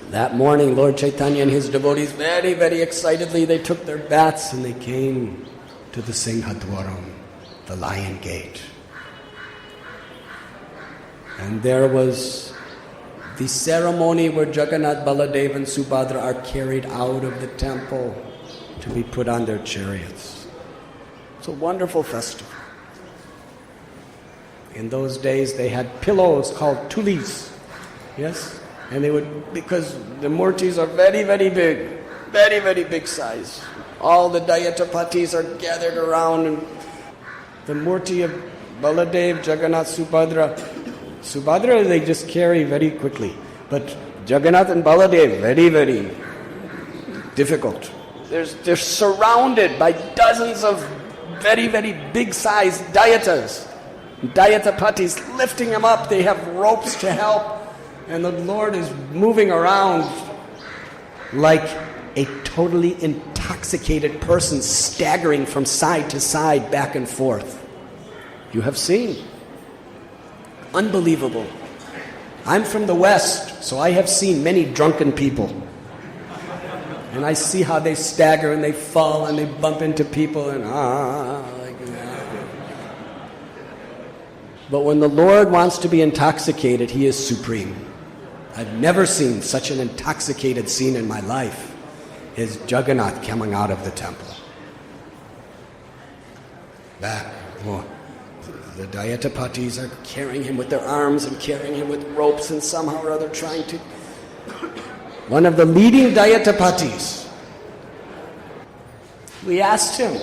That morning, Lord Chaitanya and his devotees, very, very excitedly, they took their bats and they came to the Singhadwaram, the Lion Gate. And there was the ceremony where Jagannath, Baladev and Subhadra are carried out of the temple to be put on their chariots. It's a wonderful festival. In those days they had pillows called tulis, yes? And they would, because the murtis are very, very big, very, very big size. All the Dayatapatis are gathered around, and the murti of Baladev, Jagannath, Subhadra they just carry very quickly. But Jagannath and Baladev, very, very difficult. They're surrounded by dozens of very, very big sized Dayatas. Dayatapatis lifting them up. They have ropes to help. And the Lord is moving around like a totally intoxicated person, staggering from side to side, back and forth. You have seen. Unbelievable. I'm from the West, so I have seen many drunken people. And I see how they stagger and they fall and they bump into people and like that. But when the Lord wants to be intoxicated, He is supreme. I've never seen such an intoxicated scene in my life as Jagannath coming out of the temple. Back, the Dayatapatis are carrying him with their arms and carrying him with ropes and somehow or other trying to... One of the leading Dayatapatis, we asked him,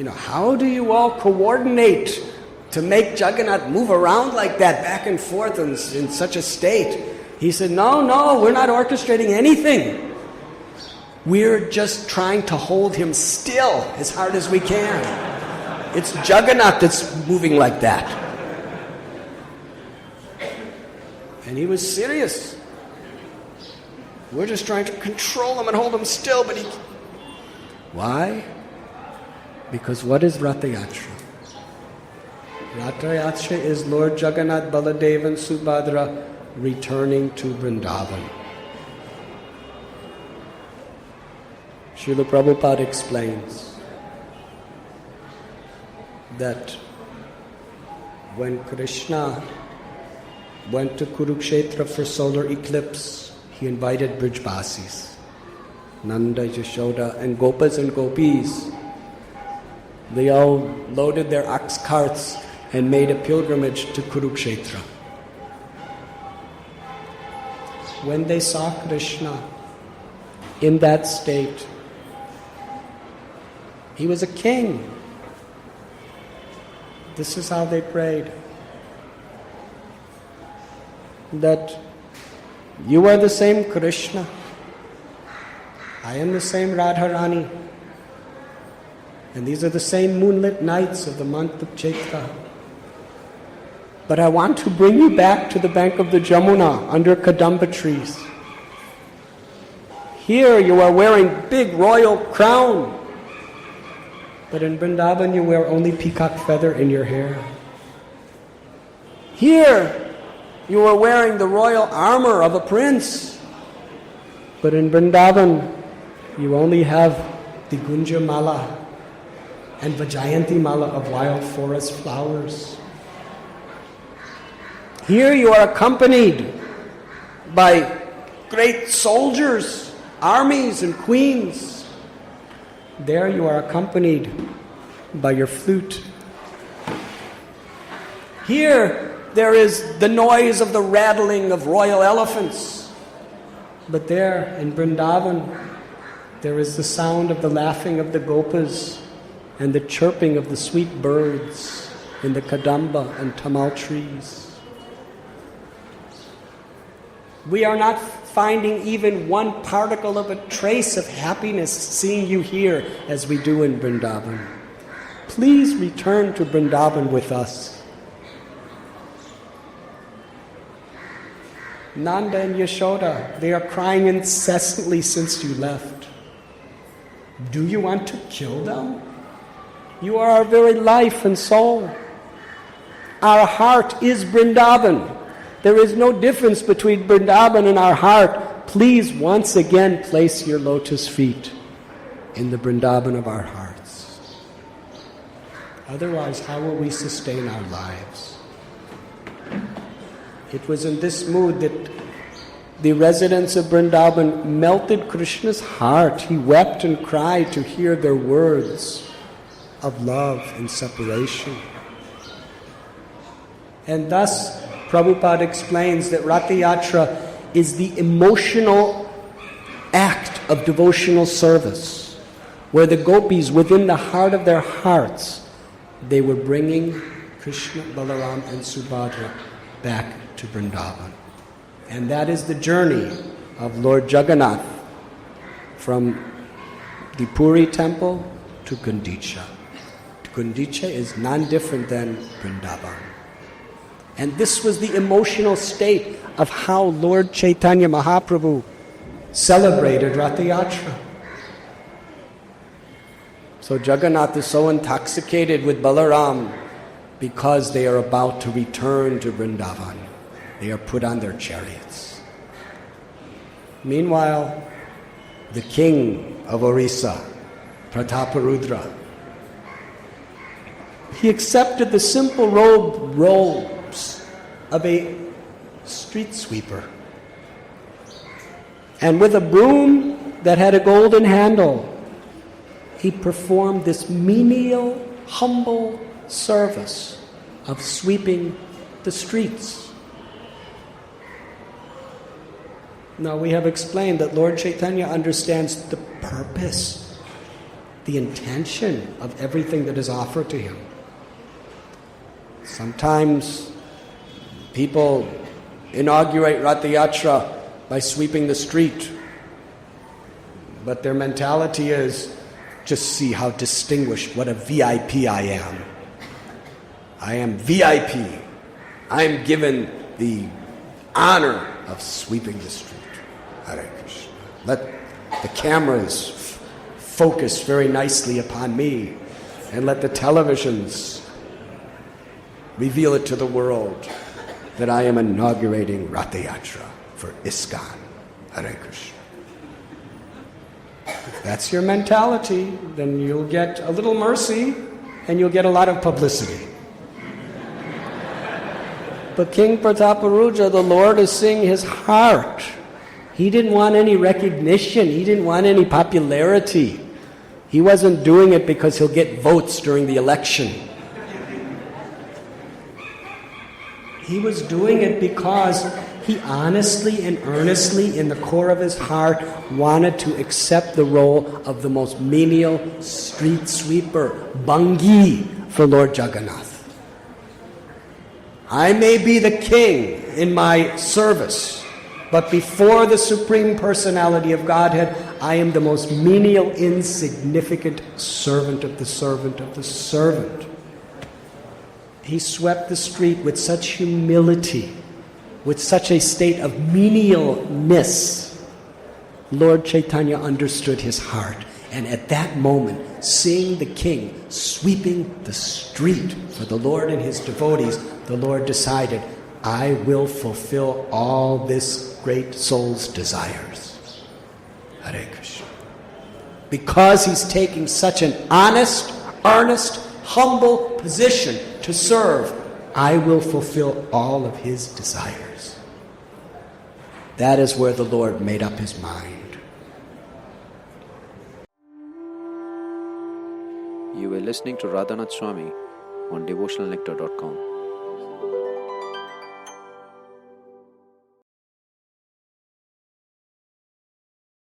how do you all coordinate to make Jagannath move around like that, back and forth in such a state? He said, no, we're not orchestrating anything. We're just trying to hold him still as hard as we can. It's Jagannath that's moving like that. And he was serious. We're just trying to control him and hold him still, but he... Why? Because what is Ratha Yatra? Ratha Yatra is Lord Jagannath, Baladev and Subhadra returning to Vrindavan. Srila Prabhupada explains that when Krishna went to Kurukshetra for solar eclipse, he invited Brijbasis, Nanda, Yashoda, and Gopas and Gopis. They all loaded their ox carts and made a pilgrimage to Kurukshetra. When they saw Krishna in that state, he was a king. This is how they prayed. That you are the same Krishna. I am the same Radharani. And these are the same moonlit nights of the month of Chaitra. But I want to bring you back to the bank of the Jamuna under Kadamba trees. Here you are wearing big royal crown. But in Vrindavan you wear only peacock feather in your hair. Here you are wearing the royal armor of a prince. But in Vrindavan you only have the Gunja Mala and Vajayanti Mala of wild forest flowers. Here you are accompanied by great soldiers, armies and queens. There you are accompanied by your flute. Here there is the noise of the rattling of royal elephants. But there in Vrindavan there is the sound of the laughing of the gopas and the chirping of the sweet birds in the kadamba and tamal trees. We are not finding even one particle of a trace of happiness seeing you here as we do in Vrindavan. Please return to Vrindavan with us. Nanda and Yashoda, they are crying incessantly since you left. Do you want to kill them? You are our very life and soul. Our heart is Vrindavan. There is no difference between Vrindavan and our heart. please once again place your lotus feet in the Vrindavan of our hearts. Otherwise, how will we sustain our lives? It was in this mood that the residents of Vrindavan melted Krishna's heart. He wept and cried to hear their words of love and separation. And thus, Prabhupada explains that Ratha Yatra is the emotional act of devotional service, where the gopis, within the heart of their hearts, they were bringing Krishna, Balaram and Subhadra back to Vrindavan. And that is the journey of Lord Jagannath from the Puri temple to Gundicha. Gundicha is none different than Vrindavan. And this was the emotional state of how Lord Chaitanya Mahaprabhu celebrated Ratha Yatra. So Jagannath is so intoxicated with Balaram because they are about to return to Vrindavan. They are put on their chariots. Meanwhile, the king of Orissa, Prataparudra, he accepted the simple robes of a street sweeper. And with a broom that had a golden handle, he performed this menial, humble service of sweeping the streets. Now, we have explained that Lord Chaitanya understands the purpose, the intention of everything that is offered to him. Sometimes people inaugurate Ratha Yatra by sweeping the street, but their mentality is, just see how distinguished, what a VIP I am. I am VIP. I am given the honor of sweeping the street. Hare Krishna. Let the cameras focus very nicely upon me, and let the televisions reveal it to the world that I am inaugurating Ratha Yatra for ISKCON. Hare Krishna. If that's your mentality, then you'll get a little mercy and you'll get a lot of publicity. But King Prataparudra, the Lord is seeing his heart. He didn't want any recognition. He didn't want any popularity. He wasn't doing it because he'll get votes during the election. He was doing it because he honestly and earnestly, in the core of his heart, wanted to accept the role of the most menial street sweeper, Bangi, for Lord Jagannath. I may be the king in my service, but before the Supreme Personality of Godhead, I am the most menial, insignificant servant of the servant of the servant. He swept the street with such humility, with such a state of menialness. Lord Chaitanya understood his heart, and at that moment, seeing the king sweeping the street for the Lord and his devotees, the Lord decided, I will fulfill all this great soul's desires. Hare Krishna. Because he's taking such an honest, earnest, humble position to serve, I will fulfill all of his desires. That is where the Lord made up his mind. You were listening to Radhanath Swami on devotionalnectar.com.